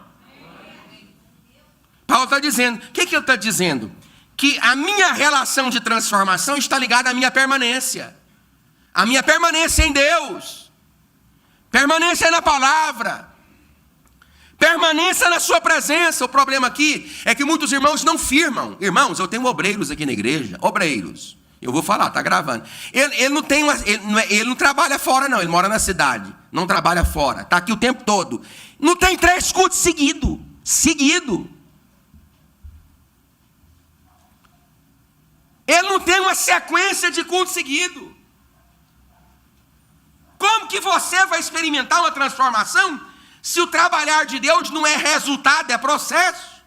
Speaker 1: Paulo está dizendo, o que ele está dizendo? Que a minha relação de transformação está ligada à minha permanência. A minha permanência em Deus. Permanência na palavra. Permaneça na sua presença. O problema aqui é que muitos irmãos não firmam. Irmãos, eu tenho obreiros aqui na igreja. Obreiros. Eu vou falar, está gravando. Ele não trabalha fora, não. Ele mora na cidade. Não trabalha fora. Está aqui o tempo todo. Não tem 3 cultos seguidos. Ele não tem uma sequência de cultos seguido. Como que você vai experimentar uma transformação se o trabalhar de Deus não é resultado, é processo?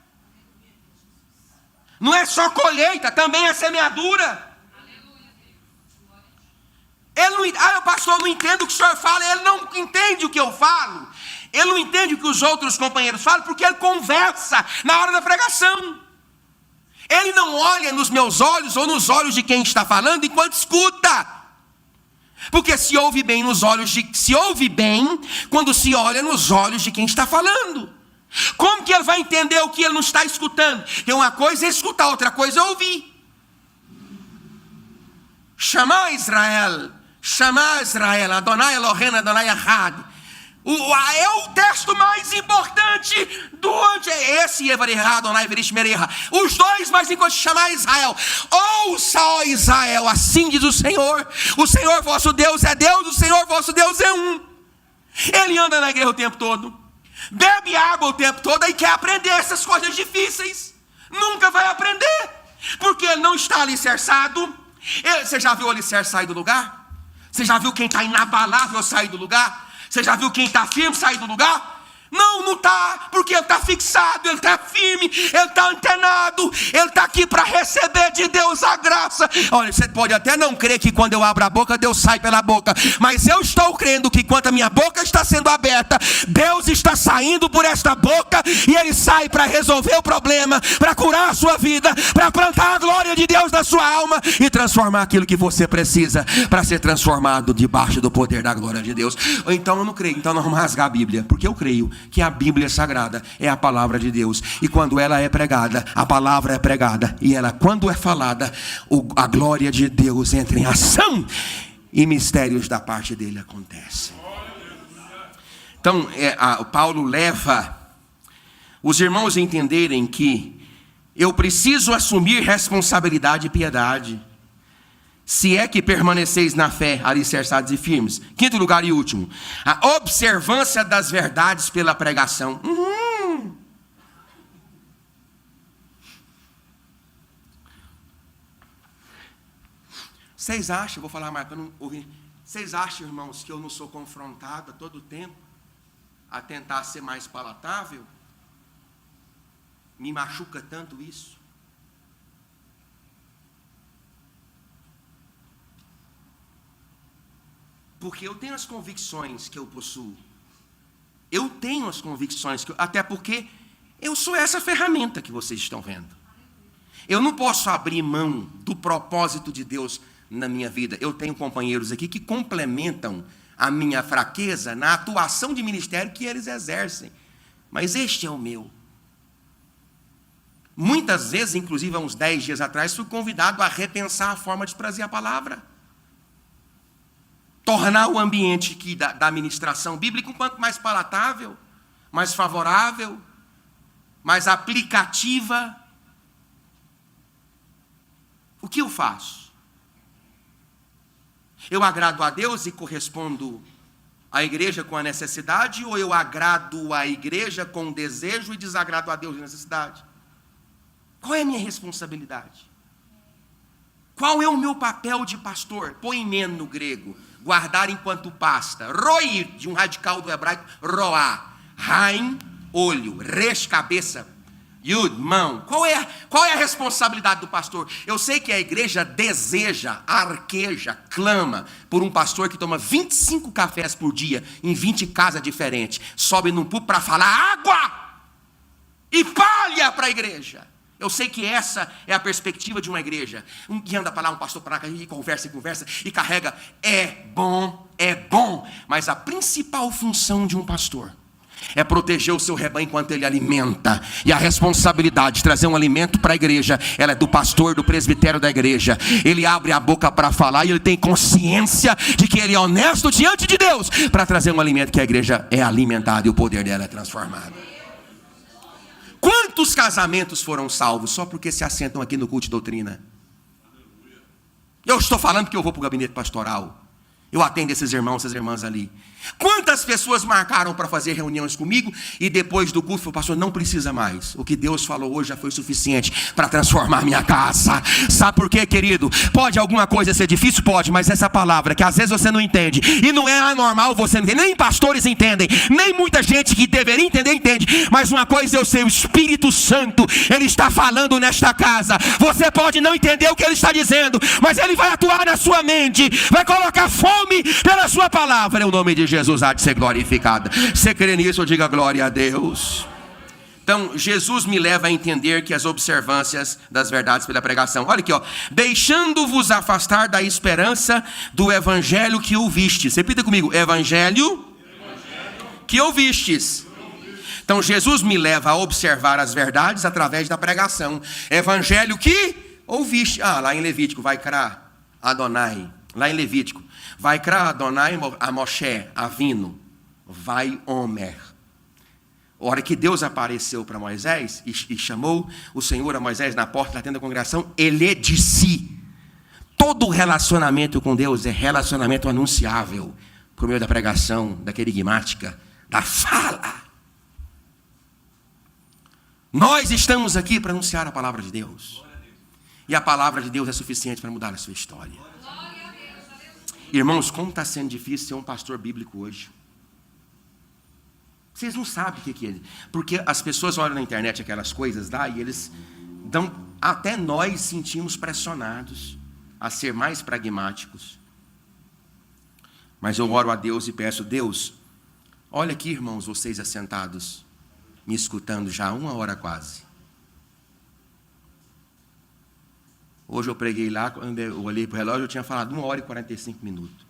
Speaker 1: Não é só colheita, também é semeadura. Pastor, eu não entendo o que o senhor fala. Ele não entende o que eu falo. Ele não entende o que os outros companheiros falam, porque ele conversa na hora da pregação. Ele não olha nos meus olhos ou nos olhos de quem está falando enquanto escuta. Porque se ouve bem quando se olha nos olhos de quem está falando. Como que ele vai entender o que ele não está escutando? Porque uma coisa é escutar, outra coisa é ouvir. Chamar Israel, Adonai Elohim, Adonai Ahad. É o texto mais importante esse Adonai Verish Mereha. Os 2 mais importantes: chamar Israel. Ouça, ó Israel, assim diz o Senhor vosso Deus é Deus, o Senhor vosso Deus é um. Ele anda na igreja o tempo todo, bebe água o tempo todo e quer aprender essas coisas difíceis. Nunca vai aprender, porque ele não está alicerçado. Você já viu o alicerce sair do lugar? Você já viu quem está inabalável sair do lugar? Você já viu quem está firme sair do lugar? Não está, porque ele está fixado, ele está firme, ele está antenado, ele está aqui para receber de Deus a graça. Olha, você pode até não crer que quando eu abro a boca, Deus sai pela boca, mas eu estou crendo que enquanto a minha boca está sendo aberta, Deus está saindo por esta boca, e Ele sai para resolver o problema, para curar a sua vida, para plantar a glória de Deus na sua alma, e transformar aquilo que você precisa, para ser transformado debaixo do poder da glória de Deus. Então eu não creio, então nós vamos rasgar a Bíblia, porque eu creio que a Bíblia sagrada é a palavra de Deus, e quando ela é pregada, a palavra é pregada, e ela, quando é falada, a glória de Deus entra em ação, e mistérios da parte dele acontecem. Então Paulo leva os irmãos a entenderem que eu preciso assumir responsabilidade e piedade, se é que permaneceis na fé, alicerçados e firmes. 5º lugar e último: a observância das verdades pela pregação. Vocês acham, vou falar mais para não ouvir, Vocês acham, irmãos, que eu não sou confrontado a todo tempo a tentar ser mais palatável? Me machuca tanto isso? Porque eu tenho as convicções que eu possuo. Eu tenho as convicções, até porque eu sou essa ferramenta que vocês estão vendo. Eu não posso abrir mão do propósito de Deus na minha vida. Eu tenho companheiros aqui que complementam a minha fraqueza na atuação de ministério que eles exercem. Mas este é o meu. Muitas vezes, inclusive há uns 10 dias atrás, fui convidado a repensar a forma de trazer a palavra. Tornar o ambiente da ministração bíblica um quanto mais palatável, mais favorável, mais aplicativa. O que eu faço? Eu agrado a Deus e correspondo à igreja com a necessidade, ou eu agrado a igreja com desejo e desagrado a Deus e necessidade? Qual é a minha responsabilidade? Qual é o meu papel de pastor? Poimen no grego, guardar enquanto pasta. Roir, de um radical do hebraico, roar. Rain, olho. Resh, cabeça. Yud, mão. Qual é a responsabilidade do pastor? Eu sei que a igreja deseja, arqueja, clama por um pastor que toma 25 cafés por dia em 20 casas diferentes. Sobe num púlpito para falar água e palha para a igreja. Eu sei que essa é a perspectiva de uma igreja. Um que anda para lá, um pastor para cá, e conversa e carrega. É bom. Mas a principal função de um pastor é proteger o seu rebanho enquanto ele alimenta. E a responsabilidade de trazer um alimento para a igreja, ela é do pastor, do presbitério da igreja. Ele abre a boca para falar e ele tem consciência de que ele é honesto diante de Deus para trazer um alimento que a igreja é alimentada e o poder dela é transformado. Quantos casamentos foram salvos só porque se assentam aqui no culto de doutrina? Eu estou falando que eu vou para o gabinete pastoral. Eu atendo esses irmãos, essas irmãs ali. Quantas pessoas marcaram para fazer reuniões comigo e depois do culto, o pastor, não precisa mais. O que Deus falou hoje já foi suficiente para transformar minha casa. Sabe por quê, querido? Pode alguma coisa ser difícil? Pode, mas essa palavra que às vezes você não entende, e não é anormal você não entender, nem pastores entendem, nem muita gente que deveria entender, entende. Mas uma coisa eu sei, o Espírito Santo, ele está falando nesta casa. Você pode não entender o que ele está dizendo, mas ele vai atuar na sua mente, vai colocar fome pela sua palavra. É o nome de Jesus há de ser glorificado. Você crê nisso? Diga glória a Deus. Então, Jesus me leva a entender que as observâncias das verdades pela pregação. Olha aqui, ó. Deixando-vos afastar da esperança do evangelho que ouvistes. Repita comigo. Evangelho que ouvistes. Então, Jesus me leva a observar as verdades através da pregação. Evangelho que ouviste. Lá em Levítico, vai crá Adonai. Lá em Levítico. Vai crá Adonai a Moshe, Avino, vai Omer. A hora que Deus apareceu para Moisés e chamou o Senhor a Moisés na porta da tenda da congregação, ele disse: todo relacionamento com Deus é relacionamento anunciável, por meio da pregação, da querigmática, da fala. Nós estamos aqui para anunciar a palavra de Deus. E a palavra de Deus é suficiente para mudar a sua história. Irmãos, como está sendo difícil ser um pastor bíblico hoje. Vocês não sabem o que é. Porque as pessoas olham na internet aquelas coisas lá e eles dão... Até nós sentimos pressionados a ser mais pragmáticos. Mas eu oro a Deus e peço: Deus, olha aqui, irmãos, vocês assentados, me escutando já há 1 hora quase. Hoje eu preguei lá, quando eu olhei para o relógio, eu tinha falado 1 hora e 45 minutos.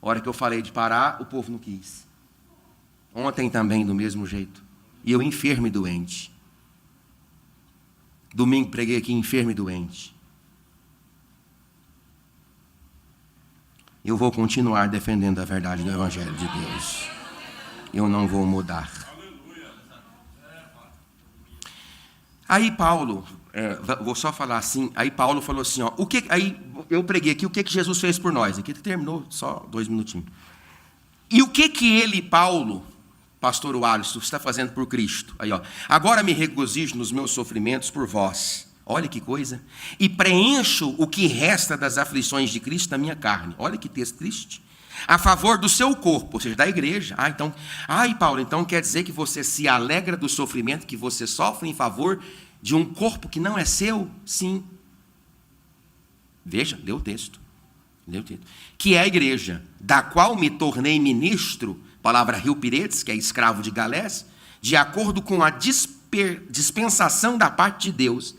Speaker 1: A hora que eu falei de parar, o povo não quis. Ontem também, do mesmo jeito. E eu enfermo e doente. Domingo preguei aqui enfermo e doente. Eu vou continuar defendendo a verdade do Evangelho de Deus. Eu não vou mudar. Aí Paulo... vou só falar assim. Aí Paulo falou assim, ó, aí eu preguei aqui o que Jesus fez por nós. Aqui terminou só 2 minutinhos. E o que ele, Paulo, pastor Alisson, está fazendo por Cristo? Aí, ó, agora me regozijo nos meus sofrimentos por vós. Olha que coisa. E preencho o que resta das aflições de Cristo na minha carne. Olha que texto triste. a favor do seu corpo, ou seja, da igreja. Então, Paulo, então quer dizer que você se alegra do sofrimento que você sofre em favor de um corpo que não é seu? Sim. Veja, lê o texto. Que é a igreja, da qual me tornei ministro, palavra Hilpiretes, que é escravo de Galés, de acordo com a dispensação da parte de Deus,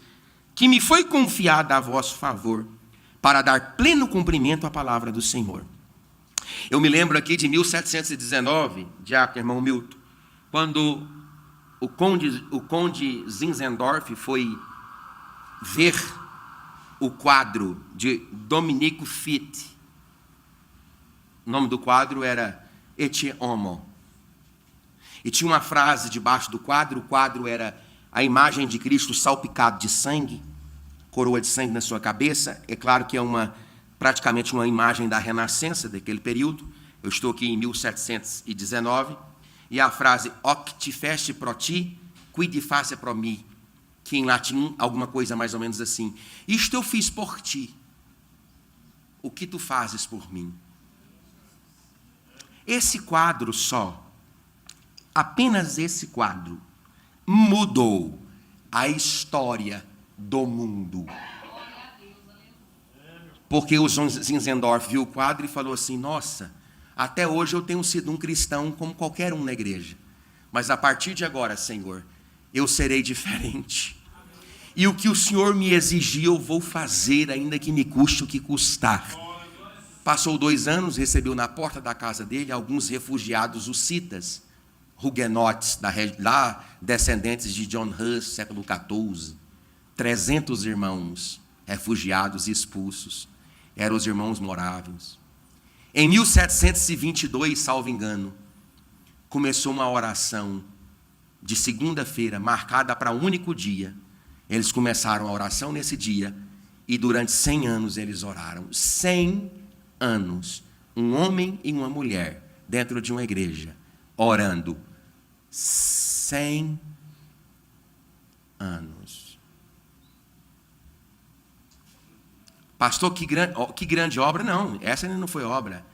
Speaker 1: que me foi confiada a vosso favor, para dar pleno cumprimento à palavra do Senhor. Eu me lembro aqui de 1719, diácono irmão Milton, quando o conde Zinzendorf foi ver o quadro de Domenico Fitti. O nome do quadro era Ecce Homo. E tinha uma frase debaixo do quadro. O quadro era a imagem de Cristo salpicado de sangue, coroa de sangue na sua cabeça. É claro que é praticamente uma imagem da Renascença daquele período. Eu estou aqui em 1719. E a frase hoc ti feci pro ti, quid face pro mi, que em latim alguma coisa mais ou menos assim: isto eu fiz por ti, o que tu fazes por mim? Esse quadro só, apenas esse quadro, mudou a história do mundo. Porque o Zinzendorf viu o quadro e falou assim: nossa, até hoje eu tenho sido um cristão como qualquer um na igreja, mas a partir de agora, Senhor, eu serei diferente. E o que o Senhor me exigir, eu vou fazer, ainda que me custe o que custar. Passou 2 anos, recebeu na porta da casa dele alguns refugiados hussitas, huguenotes, lá descendentes de John Hus, século XIV. 300 irmãos refugiados e expulsos. Eram os irmãos moráveis. Em 1722, salvo engano, começou uma oração de segunda-feira, marcada para um único dia. Eles começaram a oração nesse dia, e durante 100 anos eles oraram. 100 anos. Um homem e uma mulher, dentro de uma igreja, orando. 100 anos. Pastor, que grande obra? Não, essa ainda não foi obra.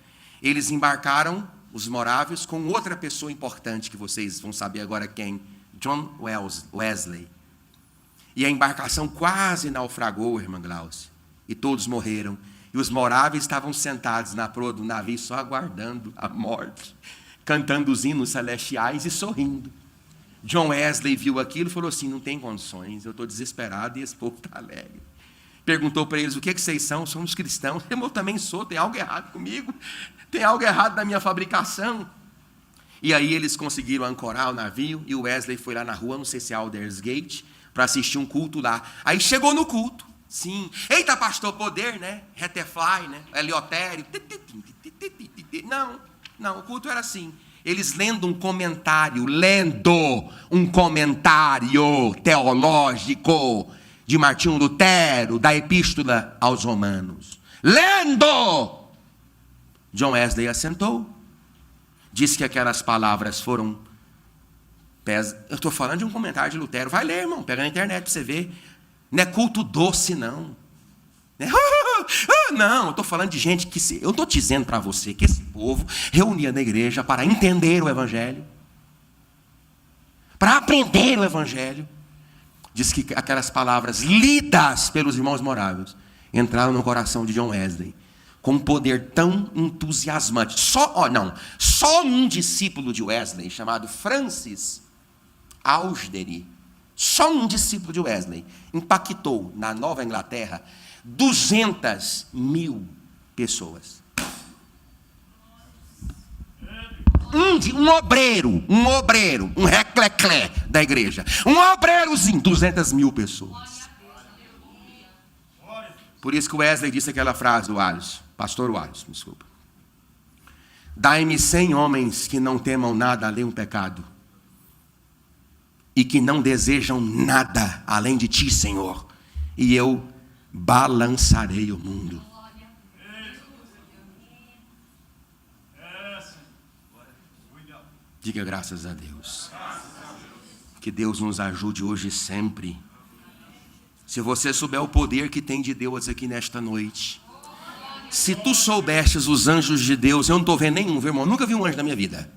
Speaker 1: Eles embarcaram, os moráveis, com outra pessoa importante, que vocês vão saber agora quem, John Wesley. E a embarcação quase naufragou, irmã Glaucia, e todos morreram. E os moráveis estavam sentados na proa do navio, só aguardando a morte, cantando os hinos celestiais e sorrindo. John Wesley viu aquilo e falou assim: não tem condições, eu estou desesperado e esse povo está alegre. Perguntou para eles: o que vocês são? Somos cristãos. Eu também sou, tem algo errado comigo, tem algo errado na minha fabricação. E aí eles conseguiram ancorar o navio, e o Wesley foi lá na rua, não sei se é Aldersgate, para assistir um culto lá. Aí chegou no culto, sim, eita pastor, poder, né, Retefly, né, Eleutério, não, o culto era assim, eles lendo um comentário teológico de Martinho Lutero, da Epístola aos Romanos, John Wesley assentou, disse que aquelas palavras foram... Eu estou falando de um comentário de Lutero. Vai ler, irmão. Pega na internet para você ver. Não é culto doce, não. Não, eu estou falando de gente que... Eu estou dizendo para você que esse povo reunia na igreja para entender o Evangelho. Para aprender o Evangelho. Diz que aquelas palavras lidas pelos irmãos moráveis entraram no coração de John Wesley com um poder tão entusiasmante. Só um discípulo de Wesley, chamado Francis Ausdery, só um discípulo de Wesley, impactou na Nova Inglaterra 200.000 pessoas. Um obreiro, um recleclé da igreja, um obreirozinho, 200.000 pessoas. Por isso que Wesley disse aquela frase do Wallace, pastor Wallace, desculpa: dai-me 100 homens que não temam nada além do pecado, e que não desejam nada além de ti, Senhor, e eu balançarei o mundo. Diga graças a Deus. Que Deus nos ajude hoje e sempre. Se você souber o poder que tem de Deus aqui nesta noite, Se tu soubestes os anjos de Deus, eu não estou vendo nenhum, irmão, nunca vi um anjo na minha vida.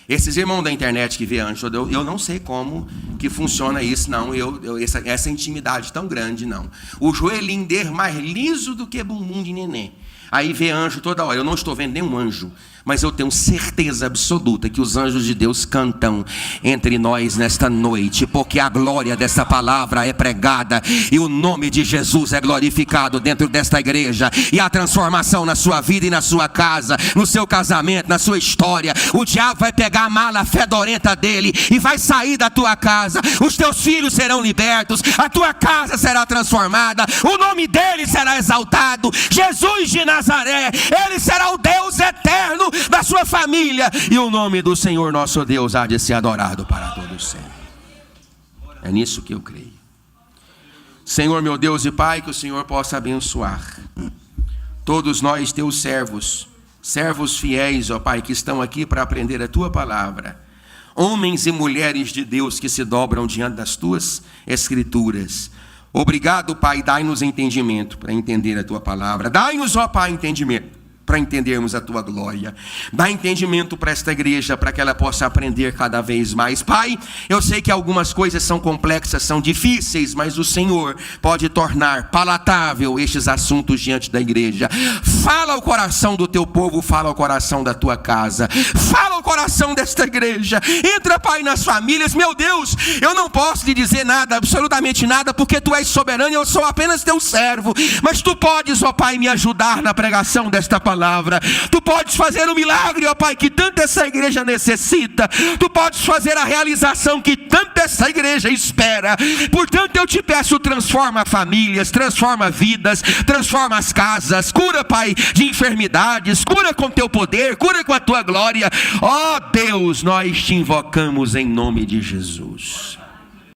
Speaker 1: Esses irmãos da internet que vê anjo, eu não sei como que funciona isso, não. Essa intimidade tão grande, não. O joelhinho dele mais liso do que bumbum de neném. Aí vê anjo toda hora. Eu não estou vendo nenhum anjo, mas eu tenho certeza absoluta que os anjos de Deus cantam entre nós nesta noite, porque a glória dessa palavra é pregada e o nome de Jesus é glorificado dentro desta igreja, e a transformação na sua vida e na sua casa, no seu casamento, na sua história. O diabo vai pegar a mala fedorenta dele e vai sair da tua casa. Os teus filhos serão libertos, a tua casa será transformada, o nome dele será exaltado. Jesus de Nazaré, ele será o Deus eterno da sua família, e o nome do Senhor nosso Deus há de ser adorado para todos sempre. É nisso que eu creio. Senhor meu Deus e Pai, que o Senhor possa abençoar todos nós, teus servos fiéis, ó Pai, que estão aqui para aprender a tua palavra, homens e mulheres de Deus que se dobram diante das tuas escrituras. Obrigado, Pai, dai-nos entendimento para entender a tua palavra. Dai-nos, ó Pai, entendimento para entendermos a tua glória. Dá entendimento para esta igreja, para que ela possa aprender cada vez mais. Pai, eu sei que algumas coisas são complexas, são difíceis, mas o Senhor pode tornar palatável estes assuntos diante da igreja. Fala ao coração do teu povo, fala ao coração da tua casa, fala ao coração desta igreja. Entra, Pai, nas famílias. Meu Deus, eu não posso lhe dizer nada, absolutamente nada, porque tu és soberano e eu sou apenas teu servo, mas tu podes, ó Pai, me ajudar na pregação desta palavra. Tu podes fazer o milagre, ó Pai, que tanto essa igreja necessita. Tu podes fazer a realização que tanto essa igreja espera. Portanto, eu te peço, transforma famílias, transforma vidas, transforma as casas. Cura, Pai, de enfermidades, cura com teu poder, cura com a tua glória. Ó Deus, nós te invocamos em nome de Jesus.